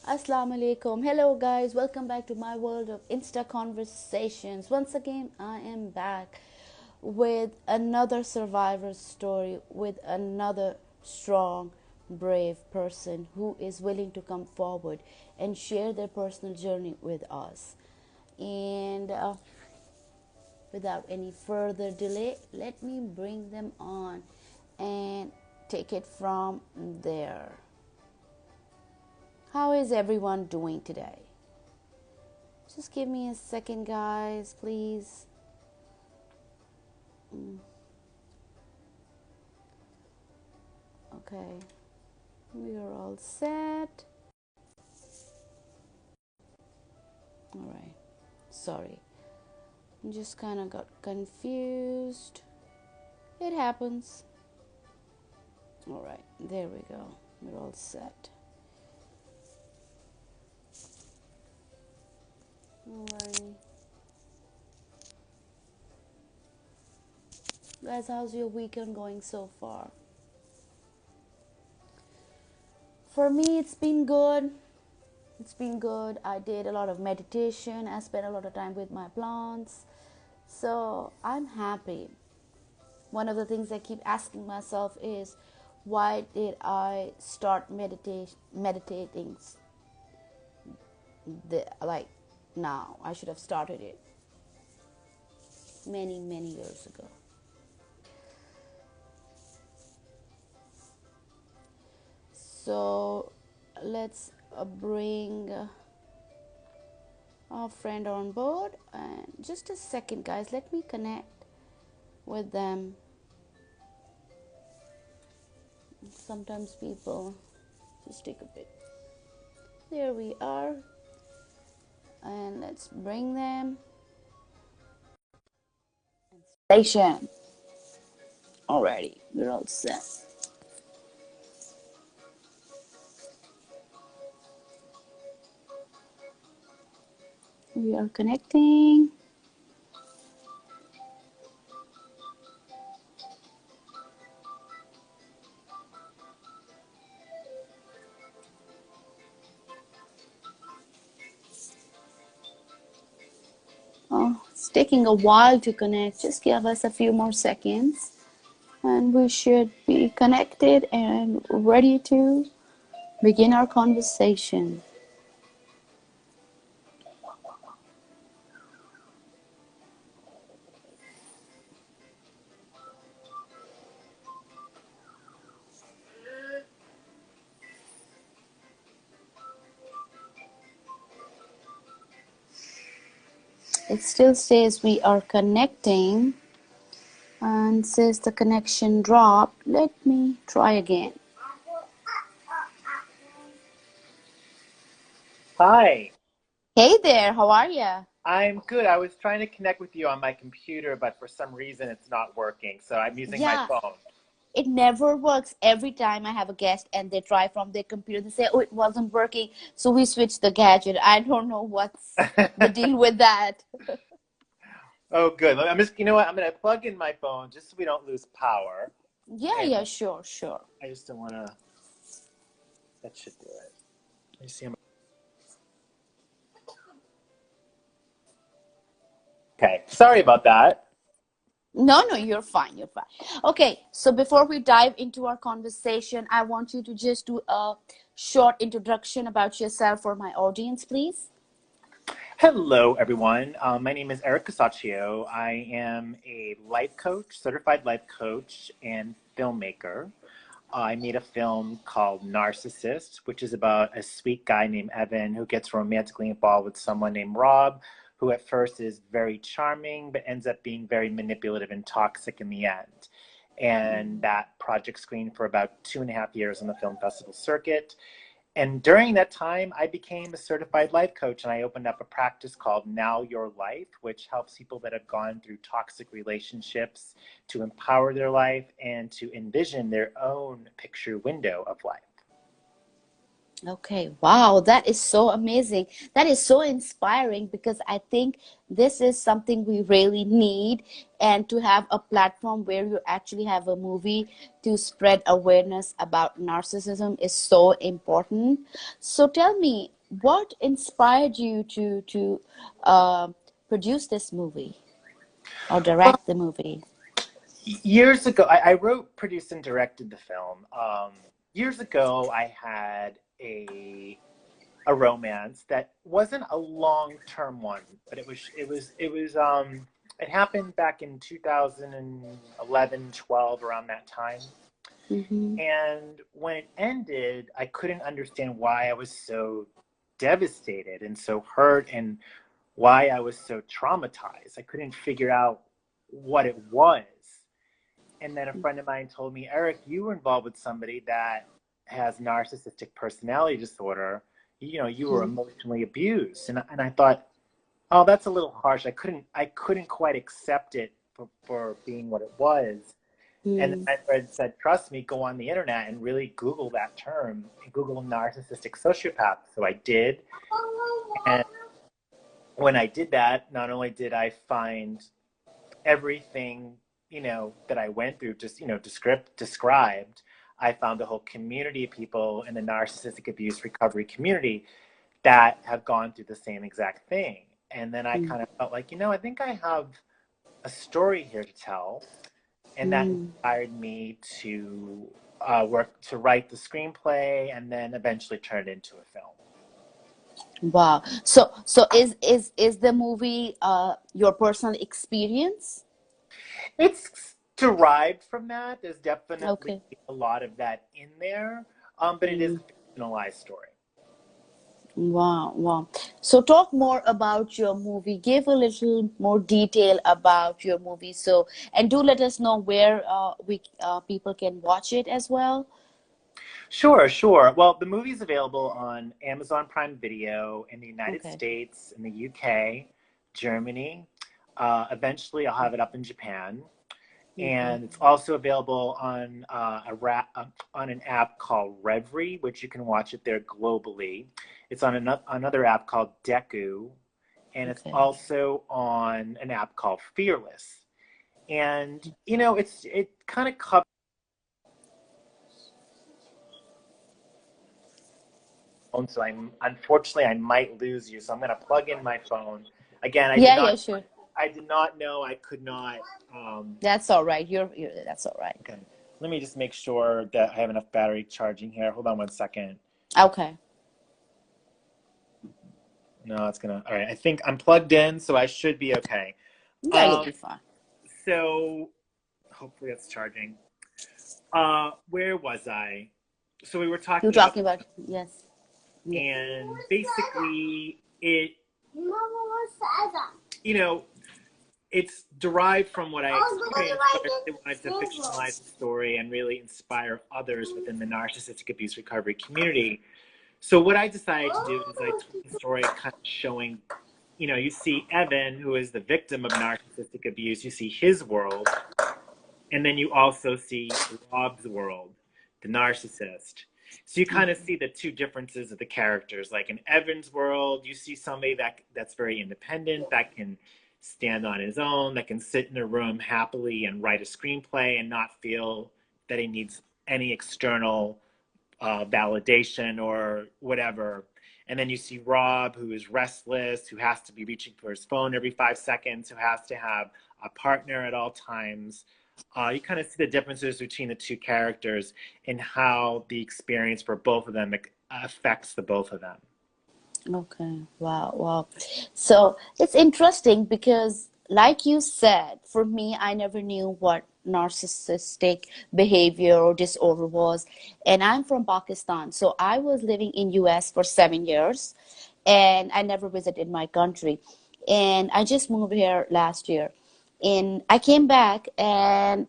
Assalamu alaikum. Hello guys, welcome back to my world of Insta conversations. Once again, I am back with another survivor story, with another strong, brave person who is willing to come forward and share their personal journey with us. And without any further delay, let me bring them on and take it from there. How is everyone doing today? Just give me a second, guys, please. Okay, we are all set. All right, sorry, just kind of got confused. It happens. All right, there we go. We're all set. All right. Guys, how's your weekend going so far? For me, it's been good. It's been good. I did a lot of meditation. I spent a lot of time with my plants. So I'm happy. One of the things I keep asking myself is, why did I start meditating like now? I should have started it many, many years ago. So let's bring our friend on board. And just a second, guys, let me connect with them. Sometimes people just take a bit. There we are. And let's bring them. Station. Alrighty, we're all set. We are connecting. Oh, it's taking a while to connect. Just give us a few more seconds and we should be connected and ready to begin our conversation. It still says we are connecting and says the connection dropped. Let me try again. Hi. Hey there, how are you? I'm good. I was trying to connect with you on my computer, but for some reason it's not working. So I'm using my Yeah, phone. it never works. Every time I have a guest and they try from their computer, they say, oh, it wasn't working. So we switch the gadget. I don't know what's the deal with that. Oh, good. I'm just, you know what? I'm going to plug in my phone just so we don't lose power. Yeah, And yeah, sure, sure. I just don't want to, that should do it. Let me see. Okay. Sorry about that. No, no, you're fine. You're fine. Okay, so before we dive into our conversation, I want you to just do a short introduction about yourself for my audience, please. Hello, everyone. My name is Eric Casaccio. I am a life coach, certified life coach, and filmmaker. I made a film called Narcissist, which is about a sweet guy named Evan who gets romantically involved with someone named Rob, who at first is very charming, but ends up being very manipulative and toxic in the end. And that project screened for about 2.5 years on the film festival circuit. And during that time, I became a certified life coach and I opened up a practice called Now Your Life, which helps people that have gone through toxic relationships to empower their life and to envision their own picture window of life. Okay, wow, that is so amazing. That is so inspiring because I think this is something we really need, and to have a platform where you actually have a movie to spread awareness about narcissism is so important. So tell me, what inspired you to uh, produce this movie or Well, direct the movie? years ago, I wrote, produced, and directed the film. Years ago, I had a romance that wasn't a long term one, but it happened back in 2011, 12, around that time. Mm-hmm. And when it ended, I couldn't understand why I was so devastated and so hurt, and why I was so traumatized. I couldn't figure out what it was. And then a friend of mine told me, Eric, you were involved with somebody that has narcissistic personality disorder. You know, you were emotionally abused. And I thought, oh, that's a little harsh. I couldn't quite accept it for being what it was. And then Mm-hmm. my friend said, trust me, go on the internet and really Google that term, Google narcissistic sociopath. So I did. And when I did that, not only did I find everything, that I went through, just, described, I found a whole community of people in the narcissistic abuse recovery community that have gone through the same exact thing. And then I kind of felt like, I think I have a story here to tell. And that Mm-hmm. inspired me to work to write the screenplay and then eventually turn it into a film. Wow. So is the movie your personal experience? It's derived from that. There's definitely Okay. a lot of that in there, but it is Mm. a fictionalized story. Wow, wow. So talk more about your movie. Give a little more detail about your movie. So, and do let us know where we people can watch it as well. Sure, sure. Well, the movie's available on Amazon Prime Video in the United Okay. States, in the UK, Germany. Eventually, I'll have it up in Japan. Okay. And it's also available on on an app called Revry, which you can watch it there globally. It's on another app called Deku, and it's Okay. also on an app called Fearless. And it kind of covers. So I'm unfortunately I might lose you, so I'm going to plug in my phone again. I did Yeah, not yeah, sure. I did not know I could not. That's all right. You're that's all right. Okay, let me just make sure that I have enough battery charging here. Hold on one second. Okay. No, it's gonna. All right, I think I'm plugged in, so I should be okay. Yeah, you'll Um, be fine. so hopefully it's charging. Where was I? So we were You're talking about, talking about yes. Yeah. and basically you know, it's derived from what I experienced, but I really wanted to fictionalize the story and really inspire others within the narcissistic abuse recovery community. So what I decided to do is I told the story kind of showing, you see Evan, who is the victim of narcissistic abuse, you see his world, and then you also see Rob's world, the narcissist. So you kind of see the two differences of the characters. Like in Evan's world, you see somebody that's very independent, that can stand on his own, that can sit in a room happily and write a screenplay and not feel that he needs any external validation or whatever. And then you see Rob, who is restless, who has to be reaching for his phone every 5 seconds, who has to have a partner at all times. You kind of see the differences between the two characters and how the experience for both of them affects the both of them. Okay. Wow. Wow. So it's interesting because, like you said, for me, I never knew what narcissistic behavior or disorder was. And I'm from Pakistan. So I was living in US for 7 years and I never visited my country. And I just moved here last year. And I came back and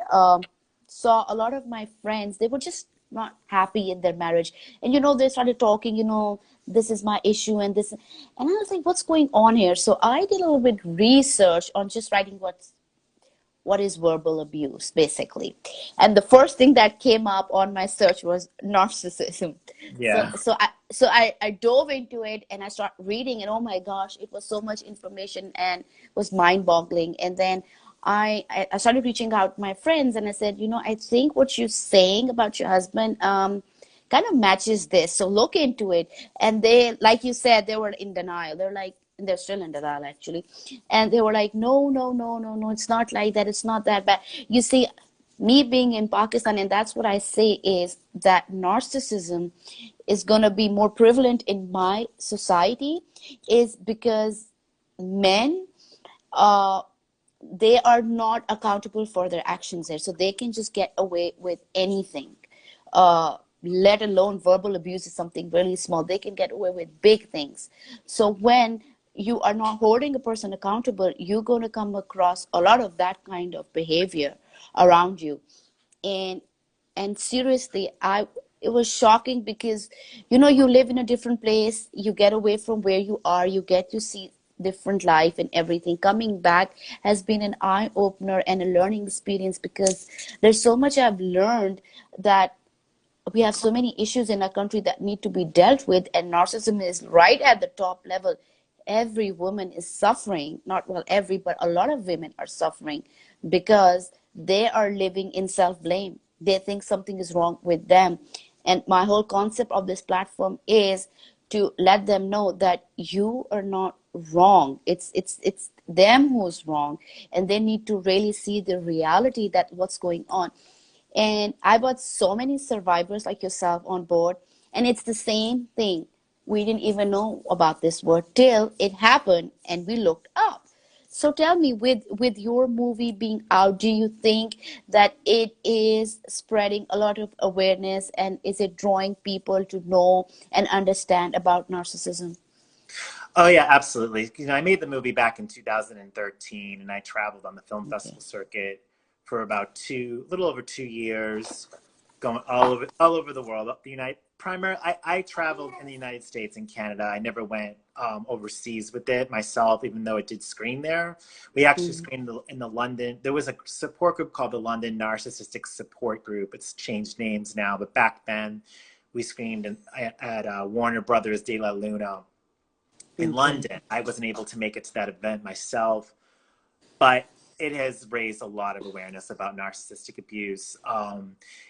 saw a lot of my friends, they were just not happy in their marriage. And they started talking, this is my issue and this. And I was like, what's going on here? So I did a little bit research on just writing what is verbal abuse basically, and the first thing that came up on my search was narcissism. so Yeah. so i so I dove into it and I started reading, and oh my gosh, it was so much information and was mind boggling. And then I started reaching out to my friends and I said, I think what you're saying about your husband, kind of matches this. So look into it. And they, like you said, they were in denial. They're like, they're still in denial actually. And they were like, no, no, no, no, no, it's not like that. It's not that bad. You see, me being in Pakistan, and that's what I say is that narcissism is going to be more prevalent in my society is because men, uh, they are not accountable for their actions there, so they can just get away with anything. Let alone verbal abuse is something really small, they can get away with big things. So when you are not holding a person accountable, you're going to come across a lot of that kind of behavior around you. And and seriously, I it was shocking because you live in a different place, you get away from where you are, you get to see different life and everything. Coming back has been an eye opener and a learning experience, because there's so much I've learned, that we have so many issues in our country that need to be dealt with, and narcissism is right at the top level. Every woman is suffering, not well every, but a lot of women are suffering because they are living in self blame. They think something is wrong with them. And my whole concept of this platform is to let them know that you are not wrong. It's them who's wrong, and they need to really see the reality that what's going on. And I brought so many survivors like yourself on board, and it's the same thing. We didn't even know about this word till it happened and we looked up. So tell me, with your movie being out, do you think that it is spreading a lot of awareness, and is it drawing people to know and understand about narcissism? Oh yeah, absolutely. I made the movie back in 2013, and I traveled on the film Okay. festival circuit for about little over 2 years, going all over the world. The United primary, I traveled in the United States and Canada. I never went overseas with it myself, even though it did screen there. We actually Mm-hmm. screened in the London. There was a support group called the London Narcissistic Support Group. It's changed names now, but back then we screened at Warner Brothers de la Luna in Okay. London. I wasn't able to make it to that event myself, but it has raised a lot of awareness about narcissistic abuse.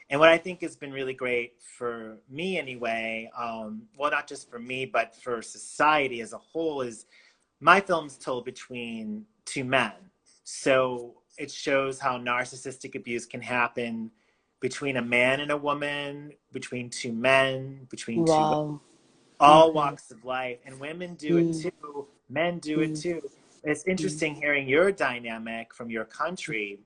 And what I think has been really great for me, anyway, well, not just for me, but for society as a whole, is my film's told between two men. So it shows how narcissistic abuse can happen between a man and a woman, between two men, between two women, Wow. all Okay. walks of life, and women do it Mm, too, men do it mm, too. It's mm, interesting hearing your dynamic from your country.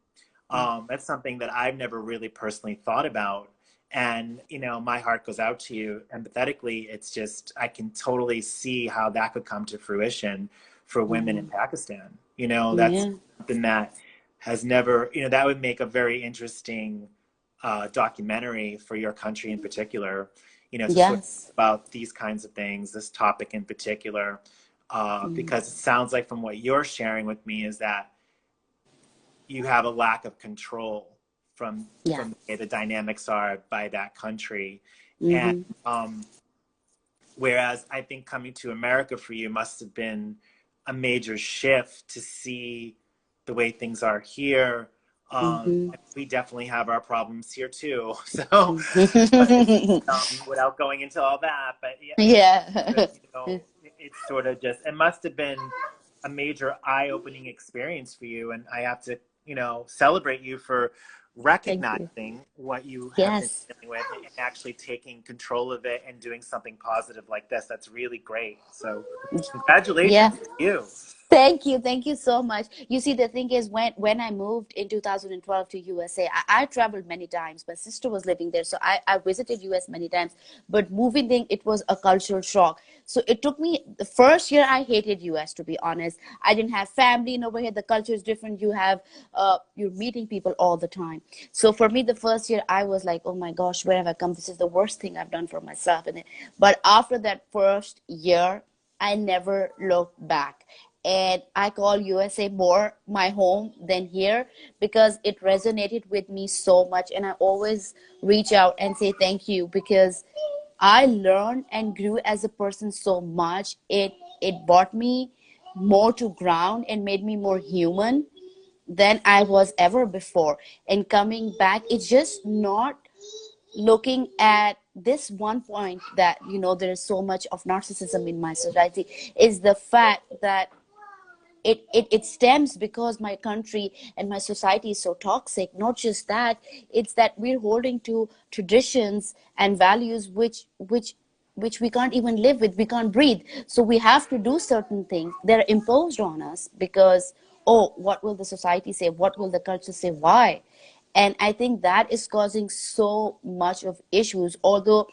mm. That's something that I've never really personally thought about, and my heart goes out to you empathetically. It's just, I can totally see how that could come to fruition for women in Mhm. Pakistan. That's Yeah. something that has never, that would make a very interesting documentary for your country in particular, to sort of Yes. about these kinds of things, this topic in particular, Mm. because it sounds like from what you're sharing with me is that you have a lack of control Yeah. from the way the dynamics are by that country. And Mm-hmm. whereas I think coming to America for you must have been a major shift to see the way things are here. Mm-hmm. We definitely have our problems here too. So, but without going into all that, but yeah, Yeah. it's sort of just, it must have been a major eye-opening experience for you, and I have to, celebrate you for Thank you. recognizing what you have been Yes. dealing with and actually taking control of it and doing something positive like this. That's really great. So, Yeah. congratulations to you. Thank you so much. You see, the thing is, when I moved in 2012 to USA, I traveled many times. My sister was living there, so I visited US many times. But moving there, it was a cultural shock. So it took me the first year. I hated US, to be honest. I didn't have family in over here. The culture is different. You're meeting people all the time. So for me, the first year, I was like, oh my gosh, where have I come? This is the worst thing I've done for myself. But after that first year, I never looked back. And I call USA more my home than here, because it resonated with me so much. And I always reach out and say thank you, because I learned and grew as a person so much. It brought me more to ground and made me more human than I was ever before. And coming back, it's just not looking at this one point that, you know, there is so much of narcissism in my society is the fact that it stems because my country and my society is so toxic. Not just that, it's that we're holding to traditions and values which we can't even live with, we can't breathe. So we have to do certain things that are imposed on us because, oh, what will the society say, what will the culture say, why? And I think that is causing so much of issues. Although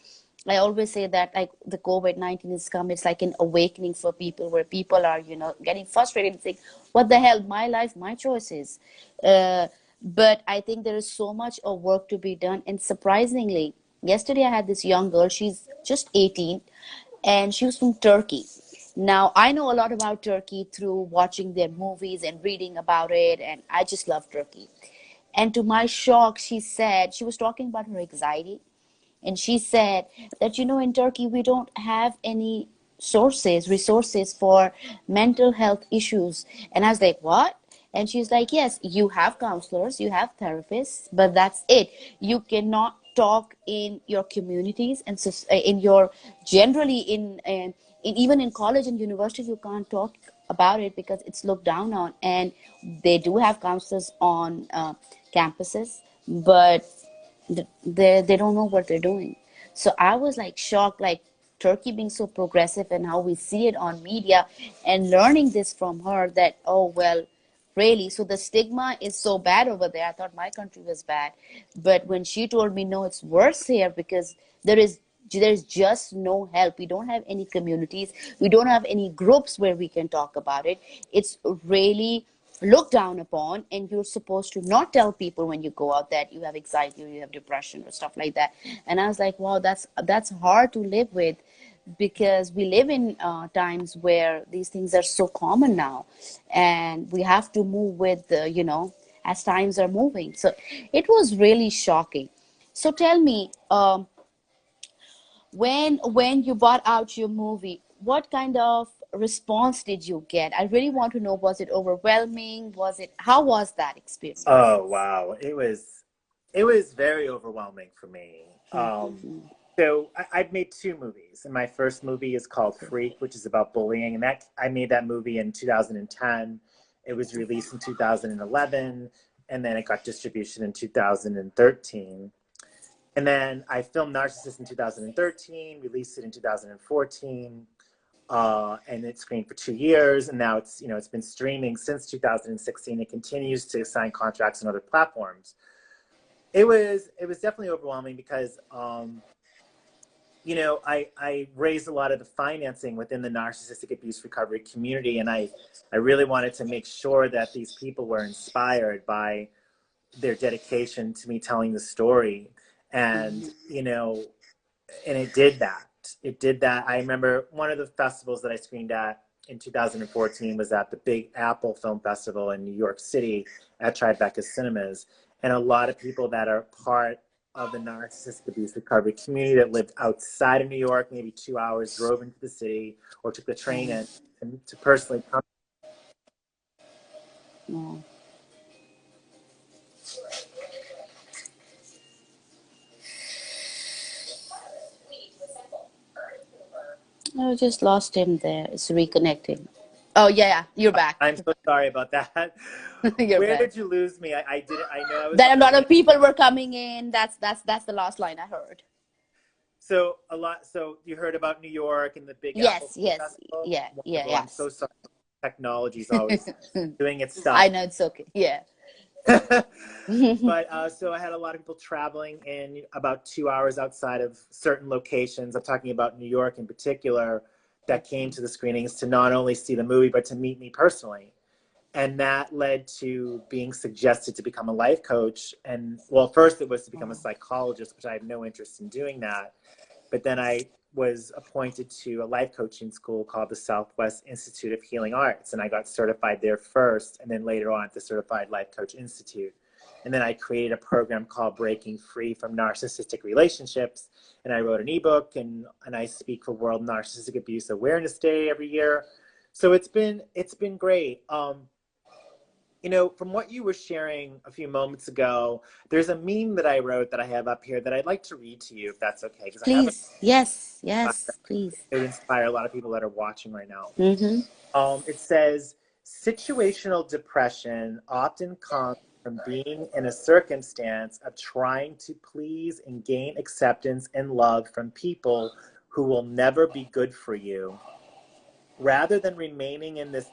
I always say that, like, the COVID-19 has come, it's like an awakening for people, where people are, you know, getting frustrated and saying, what the hell, my life, my choices. But I think there is so much of work to be done. And surprisingly, yesterday I had this young girl, she's just 18, and she was from Turkey. Now, I know a lot about Turkey through watching their movies and reading about it, and I just love Turkey. And to my shock, she said, she was talking about her anxiety. And she said that, you know, in Turkey, we don't have any resources for mental health issues. And I was like, what? And she's like, yes, you have counselors, you have therapists, but that's it. You cannot talk in your communities and in your, generally in even in college and university, you can't talk about it because it's looked down on. And they do have counselors on campuses, but they don't know what they're doing. So I was like shocked, like Turkey being so progressive and how we see it on media, and learning this from her that, oh well, really, so the stigma is so bad over there. I thought my country was bad, but when she told me, no, it's worse here because there's just no help. We don't have any communities, we don't have any groups where we can talk about it. It's really looked down upon, and you're supposed to not tell people when you go out that you have anxiety or you have depression or stuff like that. And I was like, wow, that's hard to live with, because we live in times where these things are so common now, and we have to move with you know, as times are moving. So it was really shocking. So tell me, when you brought out your movie, what kind of response did you get? I really want to know. Was it overwhelming? Was it, how was that experience? Oh wow, it was very overwhelming for me. So I've made two movies, and my first movie is called Freak, which is about bullying, and that I made that movie in 2010. It was released in 2011, and then it got distribution in 2013. And then I filmed Narcissist in 2013, released it in 2014, and it screened for 2 years. And now it's, you know, it's been streaming since 2016. It continues to sign contracts on other platforms. It was definitely overwhelming because you know, I raised a lot of the financing within the narcissistic abuse recovery community, and I really wanted to make sure that these people were inspired by their dedication to me telling the story. And you know, and it did that. It did that. I remember one of the festivals that I screened at in 2014 was at the Big Apple Film Festival in New York City at Tribeca Cinemas. And a lot of people that are part of the narcissistic abuse recovery community that lived outside of New York, maybe 2 hours, drove into the city or took the train in and to personally come. No, I just lost him there. It's reconnecting. Oh yeah, yeah, you're back. I'm so sorry about that. You're Where back. did you lose me? I didn't. I know I was That on a the lot way. of people were coming in. That's the last line I heard. So a lot. So you heard about New York and the Big Apple Yes, Film yes, Festival? yeah, yeah, Wonderful. I'm so yes. sorry. Technology's always doing its I stuff. know, it's okay. Yeah. But so I had a lot of people traveling in about 2 hours outside of certain locations. I'm talking about New York in particular, that came to the screenings to not only see the movie but to meet me personally. And that led to being suggested to become a life coach. And well, first it was to become a Wow. psychologist, which I have no interest in doing that. But then I was appointed to a life coaching school called the Southwest Institute of Healing Arts. And I got certified there first, and then later on at the Certified Life Coach Institute. And then I created a program called Breaking Free from Narcissistic Relationships. And I wrote an ebook, and I speak for World Narcissistic Abuse Awareness Day every year. So it's been great. From what you were sharing a few moments ago, there's a meme that I wrote that I have up here that I'd like to read to you, if that's okay, because I haven't. Please. Yes, yes, please. It would inspire a lot of people that are watching right now. Mm-hmm. It says, situational depression often comes from being in a circumstance of trying to please and gain acceptance and love from people who will never be good for you, rather than remaining in this.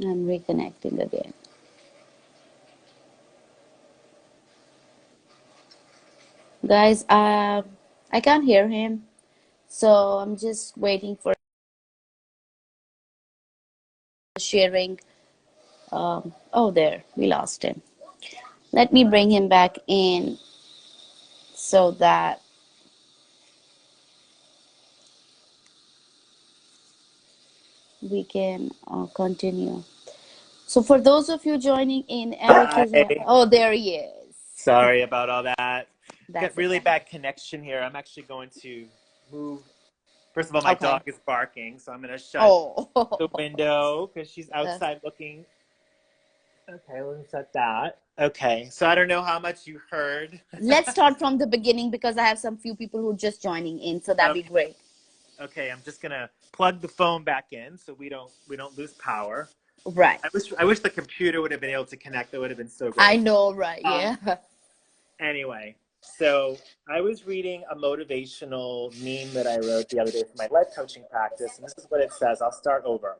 I'm reconnecting again. Guys, I can't hear him, so I'm just waiting for sharing. Oh, there, we lost him. Let me bring him back in so that we can continue. So, for those of you joining in, Eric is. Hi. Oh, there he is. Sorry about all that. Got That's really okay. bad connection here. I'm actually going to move. First of all, my dog Okay. is barking, so I'm going to shut Oh, the window because she's uh, outside looking. Okay, let me shut that. Okay, so I don't know how much you heard. let's start from the beginning because I have some few people who are just joining in, so that'd be Okay, great. okay, I'm just gonna plug the phone back in so we don't lose power. Right. I wish the computer would have been able to connect. That would have been so I great. know, right? Um, Yeah. anyway, so I was reading a motivational meme that I wrote the other day for my life coaching practice, and this is what it says. I'll start over.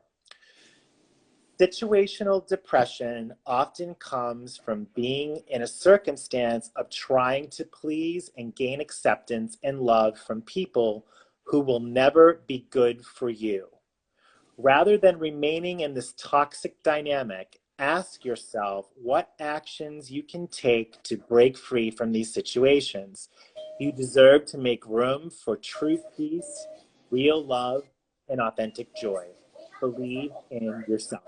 Situational depression often comes from being in a circumstance of trying to please and gain acceptance and love from people who will never be good for you. Rather than remaining in this toxic dynamic, ask yourself what actions you can take to break free from these situations. You deserve to make room for true peace, real love, and authentic joy. Believe in yourself.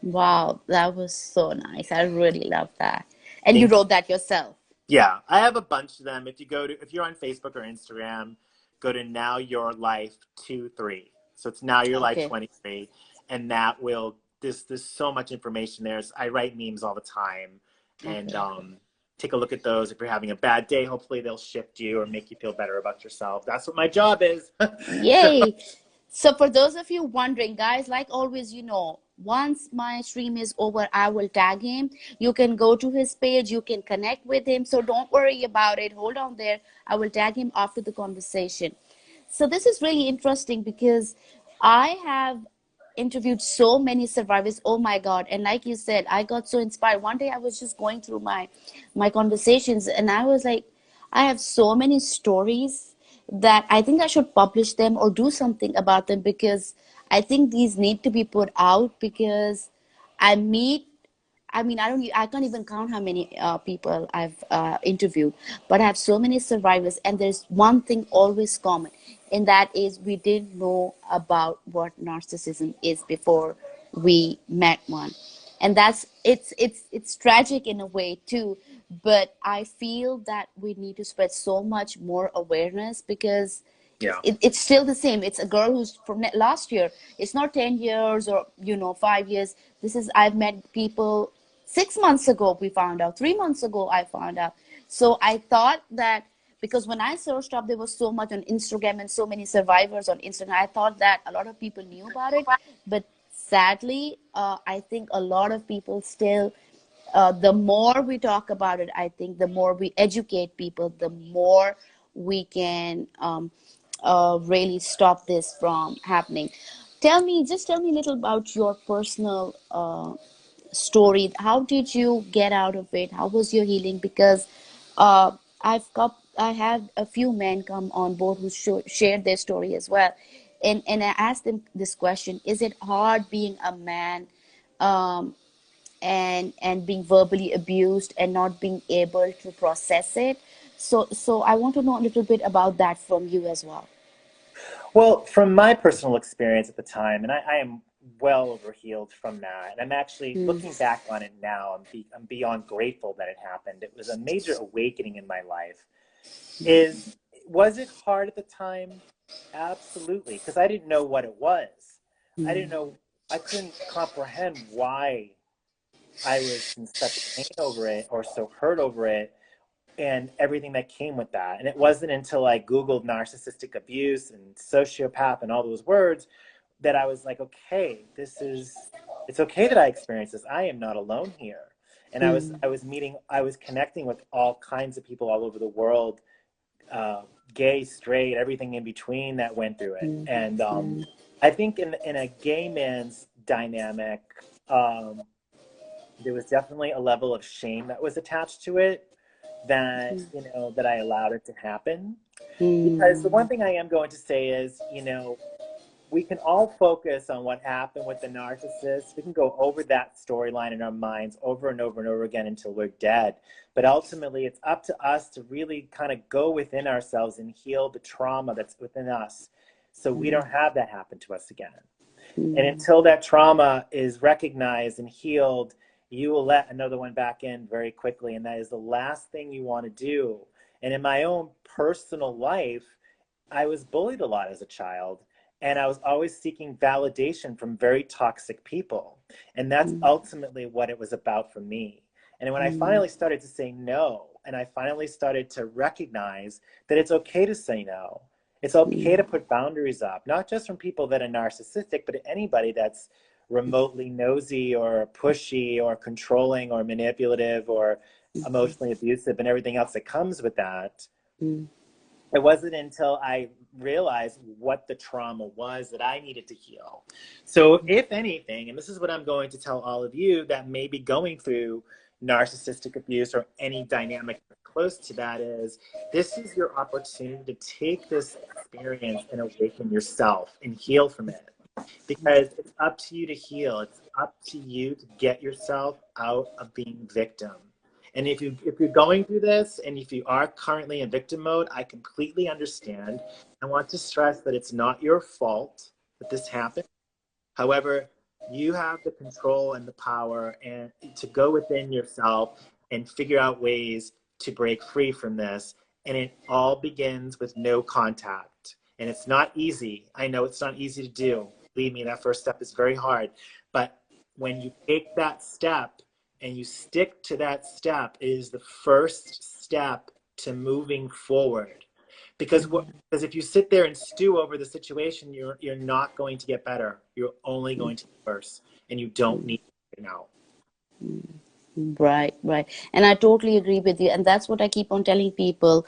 Wow, that was so nice. I really love that. And you Thank you. wrote that yourself. Yeah, I have a bunch of them. If you're on Facebook or Instagram, go to Now Your Life 23. So it's Now Your Life Okay. 23, and that will there's so much information there. I write memes all the time, and Okay. take a look at those. If you're having a bad day, hopefully they'll shift you or make you feel better about yourself. That's what my job is. So Yay. So for those of you wondering, guys, like always, once my stream is over, I will tag him. You can go to his page, you can connect with him. So don't worry about it. Hold on there. I will tag him after the conversation. So this is really interesting because I have interviewed so many survivors. Oh my God. And like you said, I got so inspired. One day I was just going through my conversations and I was like, I have so many stories that I think I should publish them or do something about them because I think these need to be put out because I meet I mean, I can't even count how many people I've interviewed, but I have so many survivors, and there's one thing always common, and that is we didn't know about what narcissism is before we met one, and it's tragic in a way too. But I feel that we need to spread so much more awareness because yeah, it's still the same. It's a girl who's from last year. It's not 10 years or 5 years. This is I've met people 6 months ago. We found out 3 months ago. I found out. So I thought that because when I searched up, there was so much on Instagram and so many survivors on Instagram. I thought that a lot of people knew about it, but sadly, I think a lot of people still the more we talk about it, I think the more we educate people, the more we can really stop this from happening. Just tell me a little about your personal story. How did you get out of it? How was your healing? Because I had a few men come on board who shared their story as well, and I asked them this question: is it hard being a man? Um, and being verbally abused and not being able to process it. So I want to know a little bit about that from you as well. well, from my personal experience at the time, and I am well over healed from that. And I'm actually Mm, looking back on it now. I'm beyond grateful that it happened. It was a major awakening in my life. Is Was it hard at the time? Absolutely, because I didn't know what it was. I didn't mm, know. I couldn't comprehend why I was in such pain over it or so hurt over it and everything that came with that. And it wasn't until I Googled narcissistic abuse and sociopath and all those words that I was like, okay, it's okay that I experienced this. I am not alone here. And mm, I was connecting with all kinds of people all over the world, gay, straight, everything in between that went through it. mm, And mm, I think in a gay man's dynamic, um, there was definitely a level of shame that was attached to it that, that I allowed it to happen. Because the one mm, thing I am going to say is, we can all focus on what happened with the narcissist. We can go over that storyline in our minds over and over and over again until we're dead. But ultimately, it's up to us to really kind of go within ourselves and heal the trauma that's within us so we don't have that happen to us again. And mm, until that trauma is recognized and healed, you will let another one back in very quickly. And that is the last thing you want to do. And in my own personal life, I was bullied a lot as a child. And I was always seeking validation from very toxic people. And that's mm, ultimately what it was about for me. And when I mm, finally started to say no, and I finally started to recognize that it's okay to say no, it's okay to mm, put boundaries up, not just from people that are narcissistic, but anybody that's remotely nosy or pushy or controlling or manipulative or emotionally abusive and everything else that comes with that. mm, It wasn't until I realized what the trauma was that I needed to heal. So, if anything, and this is what I'm going to tell all of you that may be going through narcissistic abuse or any dynamic close to that, is this is your opportunity to take this experience and awaken yourself and heal from it. Because it's up to you to heal. It's up to you to get yourself out of being victim. And if you're going through this and if you are currently in victim mode, I completely understand. I want to stress that it's not your fault that this happened. However, you have the control and the power and to go within yourself and figure out ways to break free from this. And it all begins with no contact. And it's not easy. I know it's not easy to do. Believe me, that first step is very hard. But when you take that step and you stick to that step, it is the first step to moving forward. Because if you sit there and stew over the situation, you're not going to get better. You're only going to get worse, and you don't need to know. right, right. And I totally agree with you. And that's what I keep on telling people,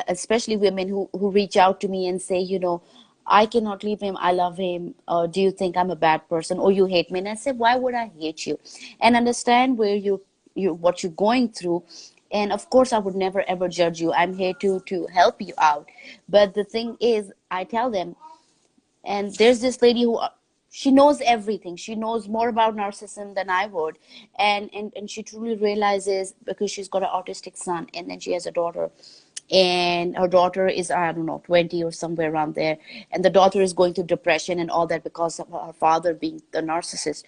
especially women who reach out to me and say, I cannot leave him. I love him. Do you think I'm a bad person? Or you hate me? And I say, why would I hate you? And understand where what you're going through. And of course, I would never ever judge you. I'm here to help you out. But the thing is, I tell them, and there's this lady who she knows everything. She knows more about narcissism than I would. And she truly realizes, because she's got an autistic son and then she has a daughter, and her daughter is, I don't know, 20 or somewhere around there, and the daughter is going through depression and all that because of her father being the narcissist.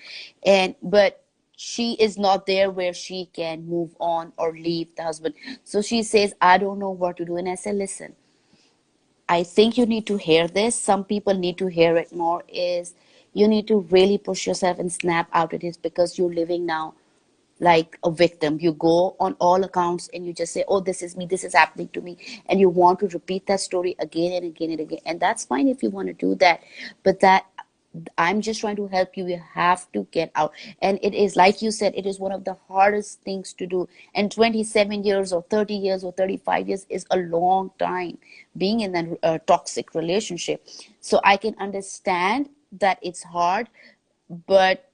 And but she is not there where she can move on or leave the husband. So she says, I don't know what to do. And I said, listen, I think you need to hear this. Some people need to hear it more. Is you need to really push yourself and snap out of this, because you're living now like a victim. You go on all accounts and you just say, oh, this is me, this is happening to me. And you want to repeat that story again and again and again. And that's fine if you want to do that. But that I'm just trying to help you. You have to get out. And it is, like you said, it is one of the hardest things to do. And 27 years or 30 years or 35 years is a long time being in a toxic relationship. So I can understand that it's hard, but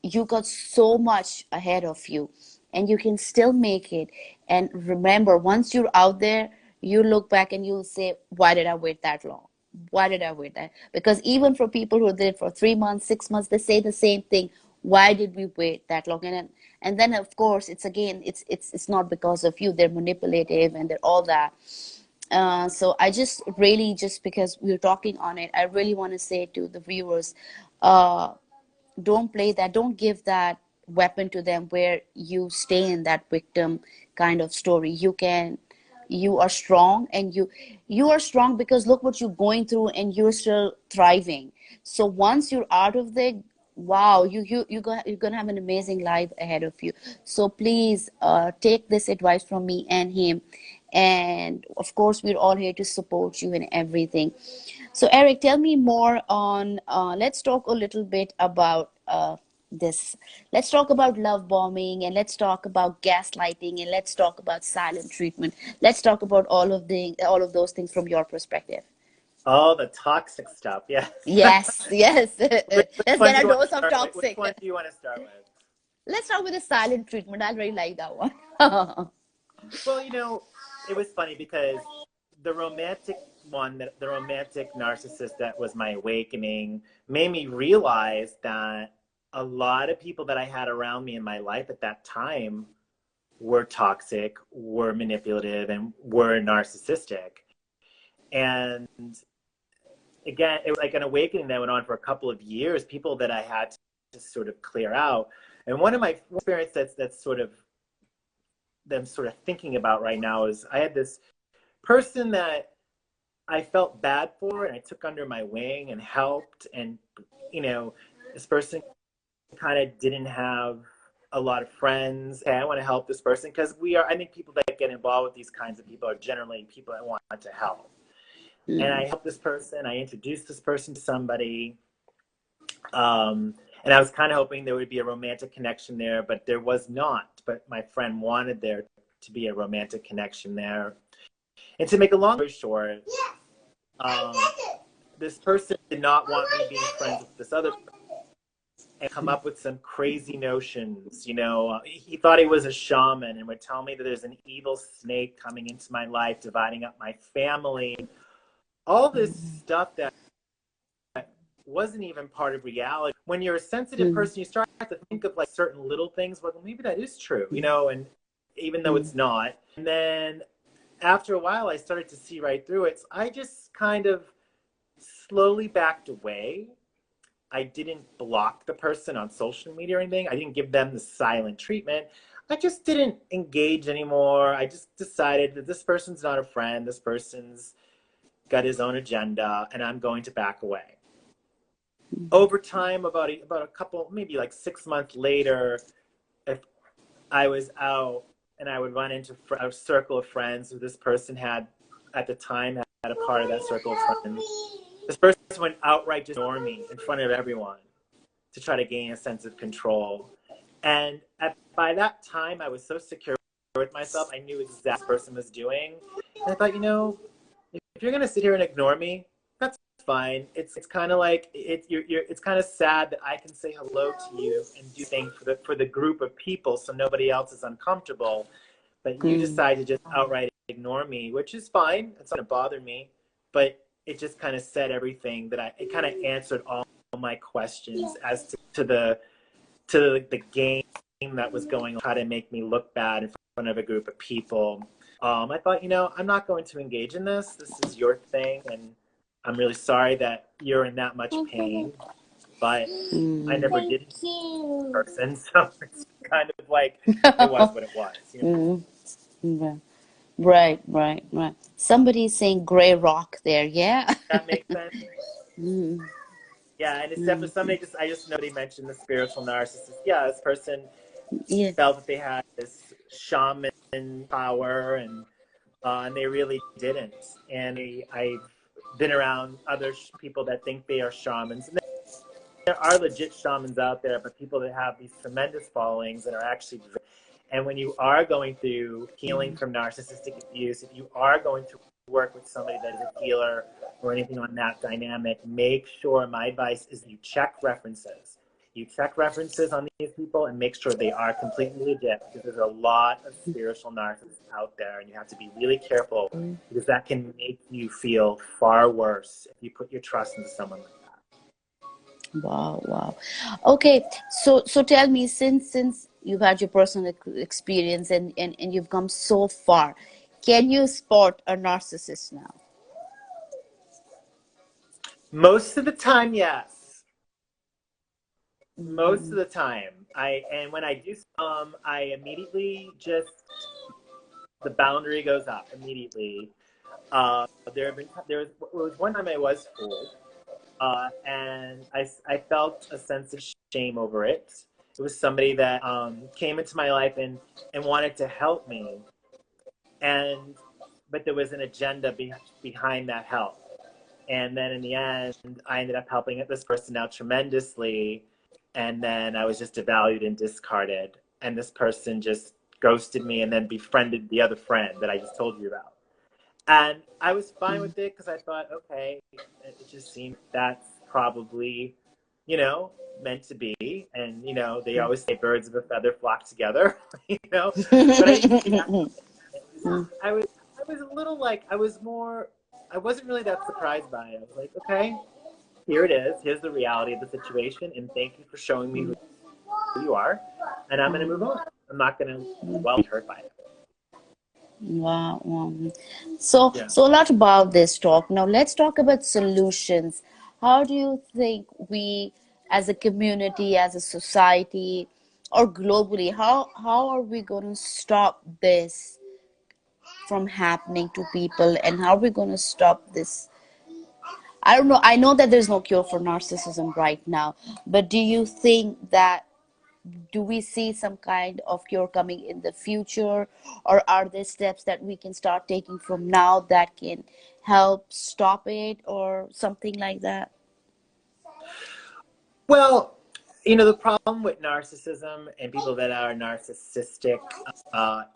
you got so much ahead of you and you can still make it. And remember, once you're out there, you look back and you'll say, why did I wait that long? Why did I wait that? Because even for people who did it for 3 months, 6 months, they say the same thing. Why did we wait that long? And then of course it's again, it's not because of you. They're manipulative and they're all that. So I just really, just because we're talking on it, I really want to say to the viewers, uh, don't play that, don't give that weapon to them where you stay in that victim kind of story. You are strong, and you are strong because look what you're going through, and you're still thriving. So once you're out of there, wow, you're gonna have an amazing life ahead of you. So please, take this advice from me and him, and of course we're all here to support you in everything. So Eric, tell me more on, let's talk a little bit about this. Let's talk about love bombing, and let's talk about gaslighting, and let's talk about silent treatment. Let's talk about all of those things from your perspective. All the toxic stuff. Yes. Yes, yes. Which Let's one do get you a want to dose of start with? Which toxic. one do you want to start with? Let's start with the silent treatment. I really like that one. Well, it was funny because the romantic the romantic narcissist that was my awakening made me realize that a lot of people that I had around me in my life at that time were toxic, were manipulative, and were narcissistic. And again, it was like an awakening that went on for a couple of years, people that I had to sort of clear out. And one of my experience that's sort of that I'm sort of thinking about right now is I had this person that I felt bad for, and I took under my wing and helped. And, this person kind of didn't have a lot of friends. Hey, I want to help this person because I think people that get involved with these kinds of people are generally people that want to help. And I helped this person. I introduced this person to somebody. And I was kind of hoping there would be a romantic connection there, but there was not. But my friend wanted there to be a romantic connection there. And to make a long story short, um, this person did not want me being friends with this other person and come up with some crazy notions. He thought he was a shaman and would tell me that there's an evil snake coming into my life, dividing up my family. All this stuff that wasn't even part of reality. When you're a sensitive person, you start to think of like certain little things. Well, maybe that is true, and even though it's not. And then after a while, I started to see right through it. So I just kind of slowly backed away. I didn't block the person on social media or anything. I didn't give them the silent treatment. I just didn't engage anymore. I just decided that this person's not a friend. This person's got his own agenda, and I'm going to back away. Over time, about a couple, maybe like 6 months later, if I was out and I would run into a circle of friends who this person had at the time had a part of that circle of friends, this person would outright just ignore me in front of everyone to try to gain a sense of control. And by that time, I was so secure with myself, I knew exactly what this person was doing. And I thought, if you're going to sit here and ignore me, that's fine. It's kind of like it's kind of sad that I can say hello to you and do things for the group of people so nobody else is uncomfortable, but you decide to just outright ignore me, which is fine. It's not going to bother me, but it just kind of said everything it kind of answered all my questions as to the game that was going on, how to make me look bad in front of a group of people. I thought, I'm not going to engage in this. This is your thing, and I'm really sorry that you're in that much pain, but I never did it in person, so it's kind of like it was what it was. Right. Somebody's saying gray rock there, yeah? That makes sense. Yeah, and it's definitely somebody I just know they mentioned the spiritual narcissist. Yeah, this person felt that they had this shaman power, and they really didn't. And I've been around other people that think they are shamans. And there are legit shamans out there, but people that have these tremendous followings and are actually. And when you are going through healing from narcissistic abuse, if you are going to work with somebody that is a healer or anything on that dynamic, make sure, my advice is you check references. You check references on these people and make sure they are completely legit, because there's a lot of spiritual narcissists out there, and you have to be really careful because that can make you feel far worse if you put your trust into someone like that. Wow. Okay, so tell me, since you've had your personal experience and you've come so far, Can you spot a narcissist now? Most of the time, yes. Most of Mm, the time, and when I do, I immediately just the boundary goes up immediately. There was one time I was fooled, and I felt a sense of shame over it. It was somebody that came into my life and wanted to help me, and but there was an agenda behind that help. And then in the end, I ended up helping this person out tremendously, and then I was just devalued and discarded. And this person just ghosted me and then befriended the other friend that I just told you about. And I was fine mm, with it because I thought, okay, it just seemed that's probably, you know, meant to be. And, they always say birds of a feather flock together, you know. But I didn't see that mm. coming. It was, I was a little like, I wasn't really that surprised by it. I was like, okay, here it is. Here's the reality of the situation. And thank you for showing me who you are. And I'm going to move on. I'm not going to dwell and be hurt by it. Wow, wow. So, Yeah. so a lot about this talk. Now, let's talk about solutions. How do you think we, as a community, as a society, or globally, how are we going to stop this from happening to people, and how are we going to stop this? I don't know. I know that there's no cure for narcissism right now, but do you think that do we see some kind of cure coming in the future, or are there steps that we can start taking from now that can help stop it or something like that? Well, the problem with narcissism and people that are narcissistic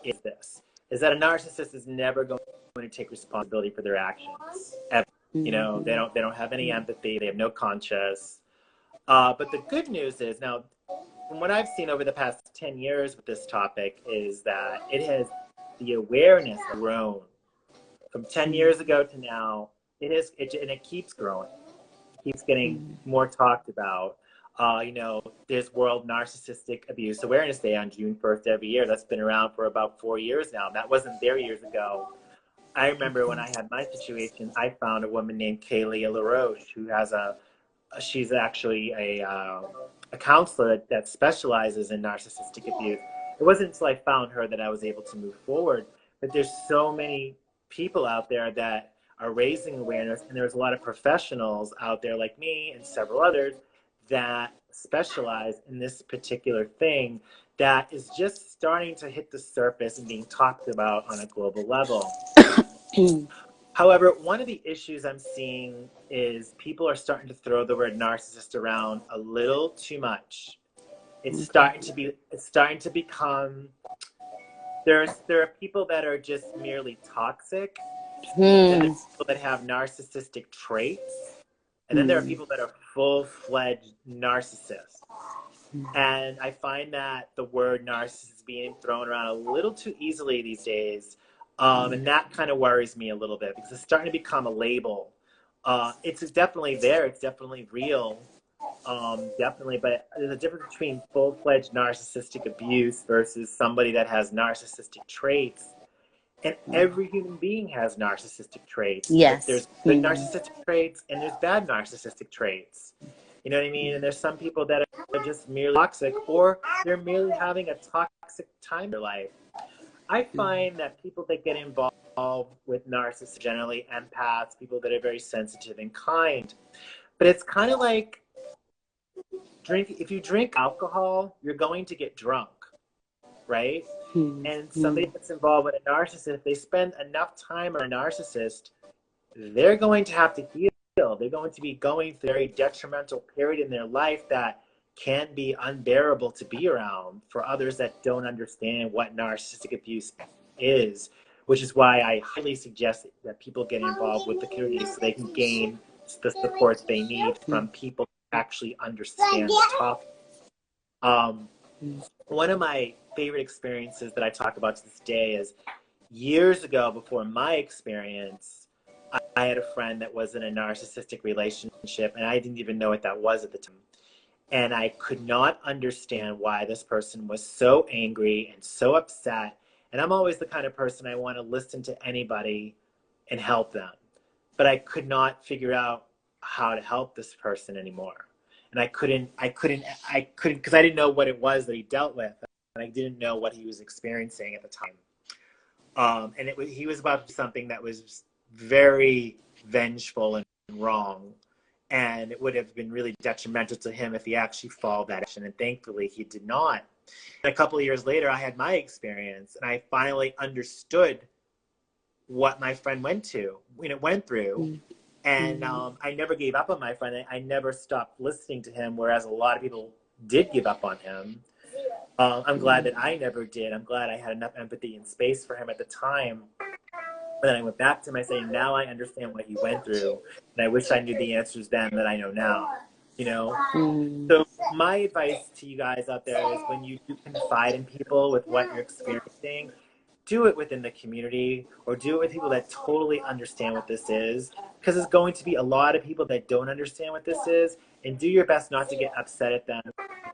is that a narcissist is never going to take responsibility for their actions. Ever. They Mm-hmm. don't have any empathy. They have no conscience. But the good news is now, from what I've seen over the past 10 years with this topic, is that the awareness has grown from 10 years ago to now. And it keeps growing, keeps getting more talked about. There's World Narcissistic Abuse Awareness Day on June 1st every year. That's been around for about 4 years now. That wasn't there years ago. I remember when I had my situation, I found a woman named Kaylee LaRoche who she's actually a counselor that specializes in narcissistic abuse. It wasn't until I found her that I was able to move forward. But there's so many people out there that are raising awareness, and there's a lot of professionals out there like me and several others that specialize in this particular thing that is just starting to hit the surface and being talked about on a global level. However, one of the issues I'm seeing is people are starting to throw the word narcissist around a little too much. It's starting to become there are people that are just merely toxic, then there Hmm. are people that have narcissistic traits, and then there are Hmm. people that are full-fledged narcissists. And I find that the word narcissist is being thrown around a little too easily these days. And that kind of worries me a little bit because it's starting to become a label. It's definitely there, it's definitely real, definitely, but there's a difference between full-fledged narcissistic abuse versus somebody that has narcissistic traits. And every human being has narcissistic traits. Yes. There's good narcissistic traits and there's bad narcissistic traits. You know what I mean? And there's some people that are just merely toxic, or they're merely having a toxic time in their life. I find that people that get involved with narcissists, generally empaths, people that are very sensitive and kind. But it's kind of like if you drink alcohol, you're going to get drunk, right? Hmm. And Hmm. somebody that's involved with a narcissist, if they spend enough time on a narcissist, they're going to have to heal. They're going to be going through a very detrimental period in their life that can be unbearable to be around for others that don't understand what narcissistic abuse is, which is why I highly suggest that people get involved with the community so they can gain the support they need from people who actually understand the topic. Um, One of my favorite experiences that I talk about to this day is years ago, before my experience, I had a friend that was in a narcissistic relationship, and I didn't even know what that was at the time. And I could not understand why this person was so angry and so upset And I'm always the kind of person I want to listen to anybody and help them. But I could not figure out how to help this person anymore. And because I didn't know what it was that he dealt with. And I didn't know what he was experiencing at the time. And he was about to do something that was very vengeful and wrong. And it would have been really detrimental to him if he actually followed that action. And thankfully, he did not. And a couple of years later, I had my experience, and I finally understood what my friend went through. And I never gave up on my friend. I never stopped listening to him, whereas a lot of people did give up on him. I'm glad that I never did. I'm glad I had enough empathy and space for him at the time. But then I went back to him and saying, now I understand what he went through. And I wish I knew the answers then that I know now. So my advice to you guys out there is when you do confide in people with what you're experiencing, do it within the community or do it with people that totally understand what this is. Because there's going to be a lot of people that don't understand what this is. And do your best not to get upset at them,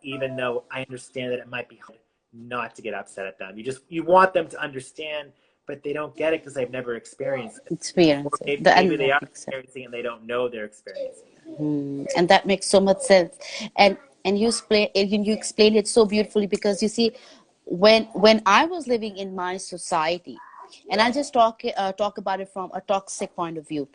even though I understand that it might be hard not to get upset at them. You want them to understand, but they don't get it because they've never experienced it. Or maybe they are experiencing it and they don't know they're experiencing it. And that makes so much sense. And you explained it so beautifully, because you see, when I was living in my society, and I just talk about it from a toxic point of view.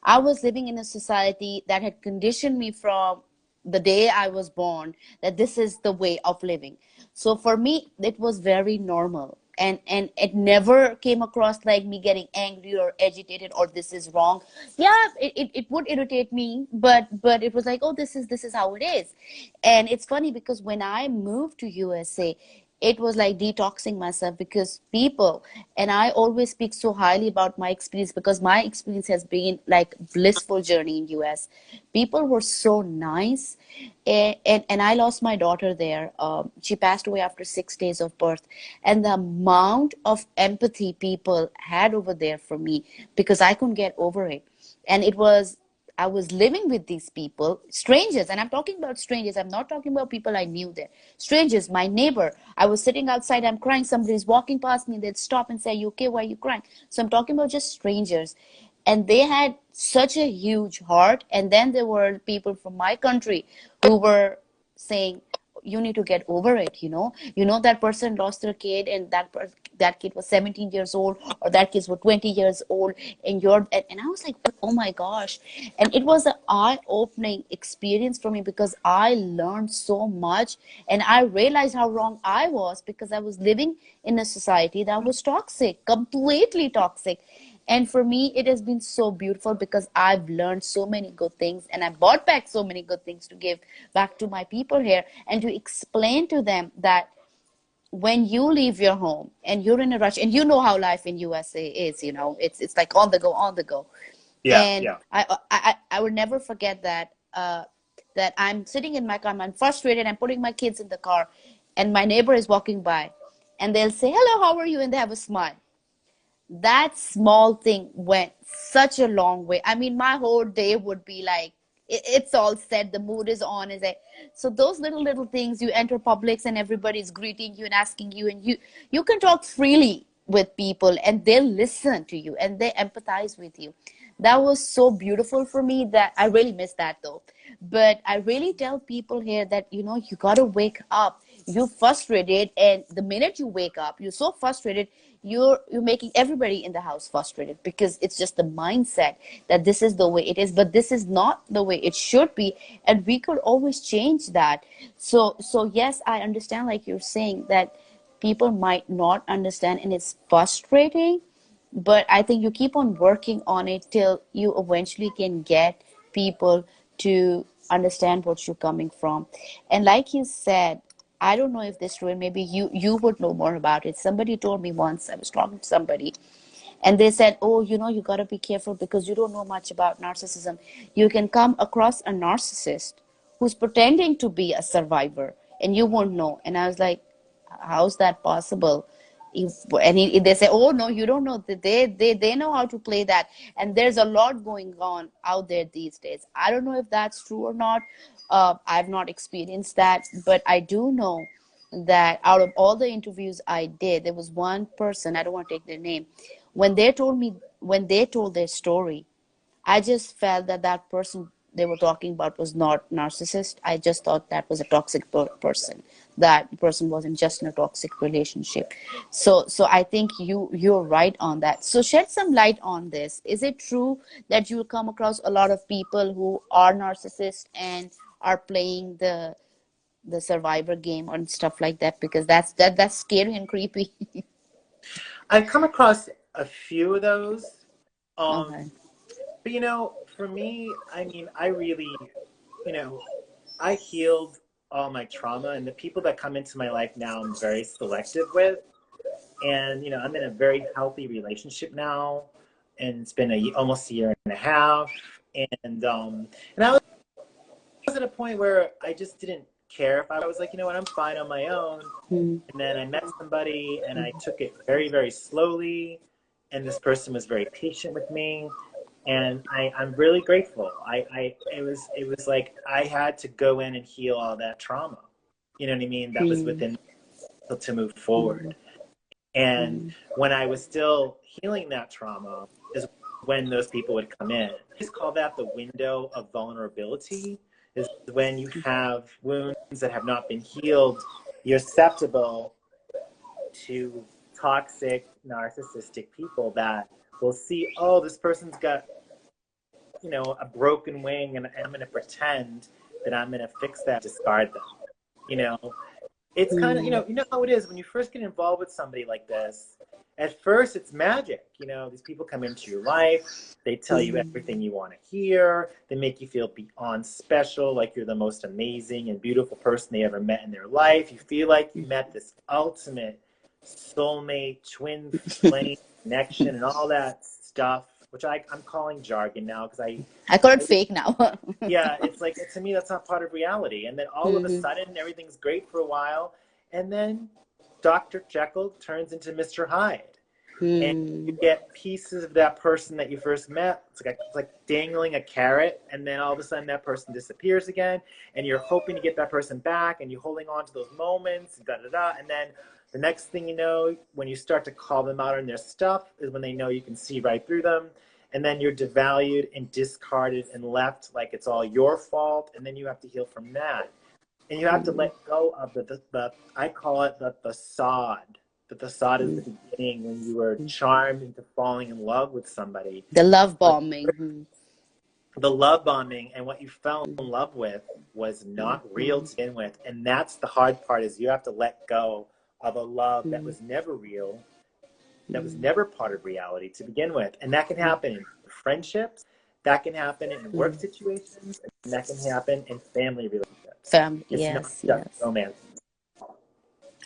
I was living in a society that had conditioned me from the day I was born that this is the way of living. So for me, it was very normal. And it never came across like me getting angry or agitated or this is wrong. Yeah, it would irritate me, but it was like, oh, this is how it is. And it's funny because when I moved to USA, it was like detoxing myself, because people, and I always speak so highly about my experience because my experience has been like blissful journey in US. People were so nice. And I lost my daughter there. She passed away after 6 days of birth. And the amount of empathy people had over there for me, because I couldn't get over it. And I was living with these people, strangers, and I'm talking about strangers. I'm not talking about people I knew there. Strangers, my neighbor. I was sitting outside, I'm crying. Somebody's walking past me, they'd stop and say, "Are you okay? Why are you crying?" So I'm talking about just strangers. And they had such a huge heart. And then there were people from my country who were saying, you need to get over it. That person lost their kid, and that kid was 17 years old, or that kids were 20 years old, and I was like, oh my gosh. And it was an eye-opening experience for me, because I learned so much, and I realized how wrong I was, because I was living in a society that was toxic, completely toxic. And for me, it has been so beautiful, because I've learned so many good things, and I brought back so many good things to give back to my people here, and to explain to them that when you leave your home and you're in a rush, and you know how life in USA is, it's like on the go. Yeah, And yeah. I will never forget that I'm sitting in my car, I'm frustrated, I'm putting my kids in the car, and my neighbor is walking by, and they'll say, "Hello, how are you?" And they have a smile. That small thing went such a long way. I mean, my whole day would be like, it's all set, the mood is on. Is it? So those little things, you enter Publix and everybody's greeting you and asking you, and you can talk freely with people, and they'll listen to you and they empathize with you. That was so beautiful for me, that I really miss that though. But I really tell people here that, you got to wake up. You're frustrated, and the minute you wake up, you're so frustrated, you're making everybody in the house frustrated, because it's just the mindset that this is the way it is, but this is not the way it should be, and we could always change that. So yes, I understand, like you're saying, that people might not understand, and it's frustrating, but I think you keep on working on it till you eventually can get people to understand what you're coming from. And like you said, I don't know if this is true, and maybe you would know more about it. Somebody told me once, I was talking to somebody, and they said, oh, you got to be careful, because you don't know much about narcissism. You can come across a narcissist who's pretending to be a survivor, and you won't know. And I was like, how's that possible? They say, oh no, you don't know. They know how to play that, and there's a lot going on out there these days. I don't know if that's true or not. I've not experienced that, but I do know that out of all the interviews I did, there was one person, I don't want to take their name, when they told me, when they told their story, I just felt that that person they were talking about was not narcissist. I just thought that was a toxic person. That person wasn't just in a toxic relationship. So I think you're right on that. So shed some light on this. Is it true that you'll come across a lot of people who are narcissists and are playing the survivor game and stuff like that? Because that's scary and creepy. I've come across a few of those. Okay. But for me, I mean, I really, you know, I healed all my trauma, and the people that come into my life now, I'm very selective with. And I'm in a very healthy relationship now, and it's been almost a year and a half. And I was at a point where I just didn't care if I was like, you know what, I'm fine on my own. Mm. And then I met somebody, and I took it very, very slowly. And this person was very patient with me, and I'm really grateful. It was like I had to go in and heal all that trauma. You know what I mean? That was Mm. within to move forward. And Mm. when I was still healing that trauma, is when those people would come in. I just call that the window of vulnerability. Is when you have wounds that have not been healed, you're susceptible to toxic, narcissistic people that will see, oh, this person's got, a broken wing, and I'm going to pretend that I'm going to fix that, discard them. You know, it's kind of, how it is when you first get involved with somebody like this. At first, it's magic. These people come into your life. They tell you everything you want to hear. They make you feel beyond special, like you're the most amazing and beautiful person they ever met in their life. You feel like you met this ultimate soulmate, twin flame connection, and all that stuff, which I'm calling jargon now because I call it fake now. yeah, it's like, to me, that's not part of reality. And then all of a sudden, everything's great for a while, and then Dr. Jekyll turns into Mr. Hyde. And you get pieces of that person that you first met. It's like dangling a carrot, and then all of a sudden that person disappears again, and you're hoping to get that person back, and you're holding on to those moments, and then the next thing you know, when you start to call them out on their stuff, is when they know you can see right through them, and then you're devalued and discarded and left like it's all your fault, and then you have to heal from that, and you have to let go of the I call it the facade. The facade is the beginning, when you were charmed into falling in love with somebody. The love But bombing. the love bombing and what you fell in love with was not real to begin with. And that's the hard part, is you have to let go of a love that was never real, that was never part of reality to begin with. And that can happen in friendships, that can happen in work situations, and that can happen in family relationships. Family. It's not Yes, just yes. romance.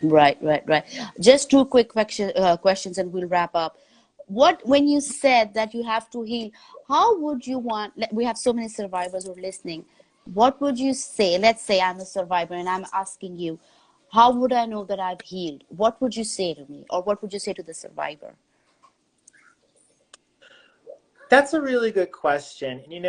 Right, right, right. Just two quick questions and we'll wrap up. When you said that you have to heal, how would you want, we have so many survivors who are listening. What would you say? Let's say I'm a survivor and I'm asking you, how would I know that I've healed? What would you say to me? Or what would you say to the survivor? That's a really good question. And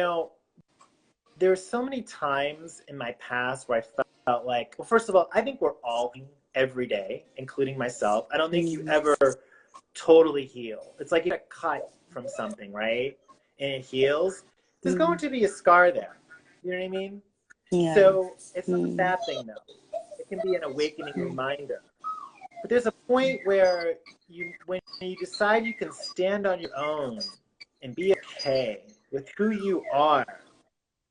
there were so many times in my past where I felt like, well, first of all, I think we're all healing every day, including myself. I don't think you ever totally heal. It's like you get cut from something, right? And it heals. There's going to be a scar there. You know what I mean? Yeah. So it's not a bad thing, though. It can be an awakening reminder. But there's a point where when you decide you can stand on your own and be okay with who you are,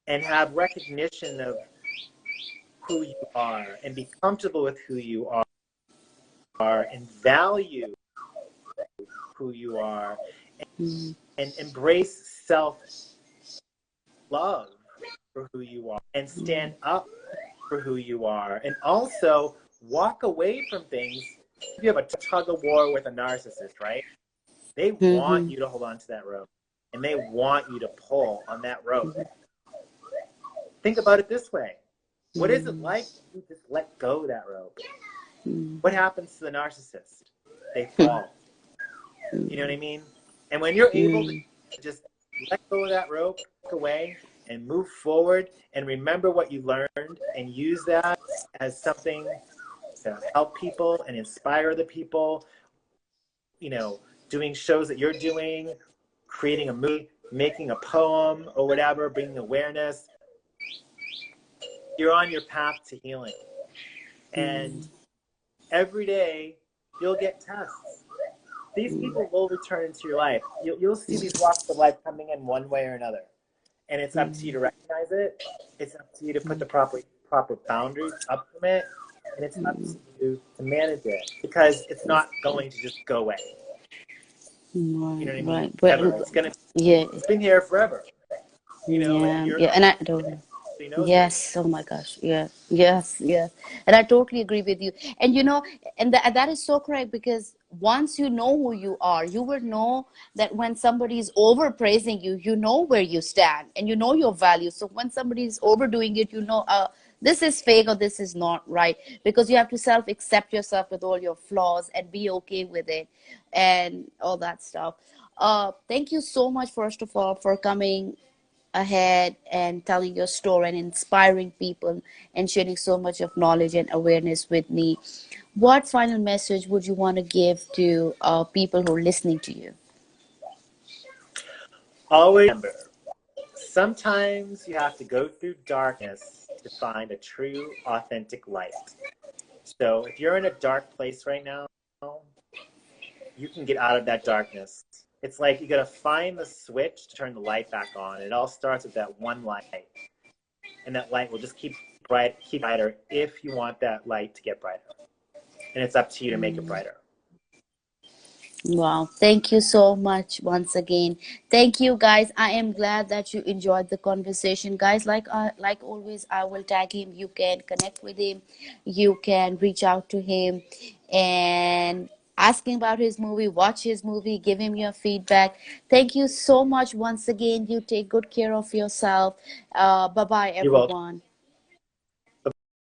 and have recognition of who you are, and be comfortable with who you are, and value who you are, and embrace self-love for who you are, and stand up for who you are, and also walk away from things. If you have a tug of war with a narcissist, right? They want you to hold on to that rope, and they want you to pull on that rope. Think about it this way. What is it like if you just let go of that rope? What happens to the narcissist? They fall. You know what I mean? And when you're able to just let go of that rope, walk away, and move forward, and remember what you learned, and use that as something to help people and inspire other people, you know, doing shows that you're doing, creating a movie, making a poem or whatever, bringing awareness, you're on your path to healing. And every day you'll get tests. These people will return into your life. You'll see these walks of life coming in one way or another. And it's up to you to recognize it. It's up to you to put the proper boundaries up from it. And it's up to you to manage it, because it's not going to just go away. You know what I mean? Right. But Everyone's gonna. yeah, It's been here forever. You know, and you're yeah, and I don't. so you know. Yes, oh my gosh. Yeah, yes, yes. And I totally agree with you. And you know, and that is so correct, because once you know who you are, you will know that when somebody is overpraising you, you know where you stand and you know your value. So when somebody is overdoing it, you know, this is fake or this is not right, because you have to self accept yourself with all your flaws and be okay with it and all that stuff. Thank you so much, first of all, for coming ahead and telling your story and inspiring people and sharing so much of knowledge and awareness with me. What final message would you want to give to people who are listening to you? Always remember, sometimes you have to go through darkness to find a true, authentic light. So if you're in a dark place right now, you can get out of that darkness. It's like you got to find the switch to turn the light back on. It all starts with that one light, and that light will just keep brighter if you want that light to get brighter. And it's up to you to make it brighter. Wow, thank you so much once again. Thank you, guys. I am glad that you enjoyed the conversation, guys. Like always, I will tag him. You can connect with him. You can reach out to him and ask him about his movie, watch his movie, give him your feedback. Thank you so much once again. You take good care of yourself. Bye bye, You're welcome. everyone.